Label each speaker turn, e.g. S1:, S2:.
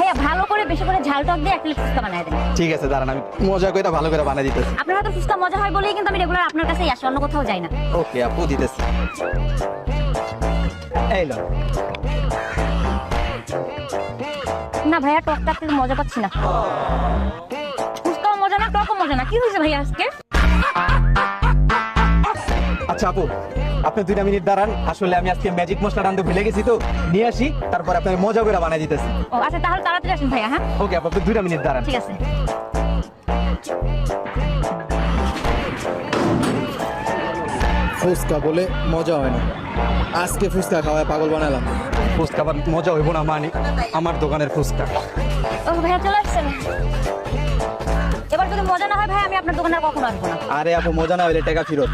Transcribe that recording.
S1: ভাইয়া ভালো করে বেশি করে ঝাল টক দিয়ে 1 প্লেট ফুচকা বানায় দেন।
S2: ঠিক আছে দাঁড়ান, আমি মজা করে ভালো করে বানাই দিতেছি।
S1: আপনার হাতে ফুচকা মজা হয় বলেই কিন্তু আমি রেগুলার আপনার কাছেই আসি, অন্য কোথাও যাই না।
S2: ওকে আপু, দিতেছি। এই লো।
S1: না ভাইয়া, টকটা একটু মজা পাচ্ছি না। ফুচকাও মজা না, টকও মজা না। কি হয়েছে ভাইয়া আজকে?
S2: আচ্ছা আপু, আপনি 2 মিনিট দাঁড়ান, আসলে আমি আজকে ম্যাজিক মশলা আনতে ভুলে গেছি, তো নিয়ে আসি, তারপর আপনাকে মজা করে বানাই দিতেছি।
S1: ও আচ্ছা, তাহলে তাড়াতাড়ি আসুন ভাইয়া। হ্যাঁ
S2: ওকে আপু, আপনি 2 মিনিট দাঁড়ান।
S1: ঠিক আছে।
S3: ফুচকা বলে মজা হয় না, আজকে ফুচকা খাওয়ায় পাগল বানালাম।
S2: ফুচকা আবার মজা হইব না মানে আমার দোকানের ফুচকা।
S1: ও ভাইয়া চলে আসছেন। এবার যদি মজা না হয় ভাই, আমি আপনার দোকানে আর কখনো আসবো না।
S2: আরে আপু, মজা না হইলে টাকা ফেরত।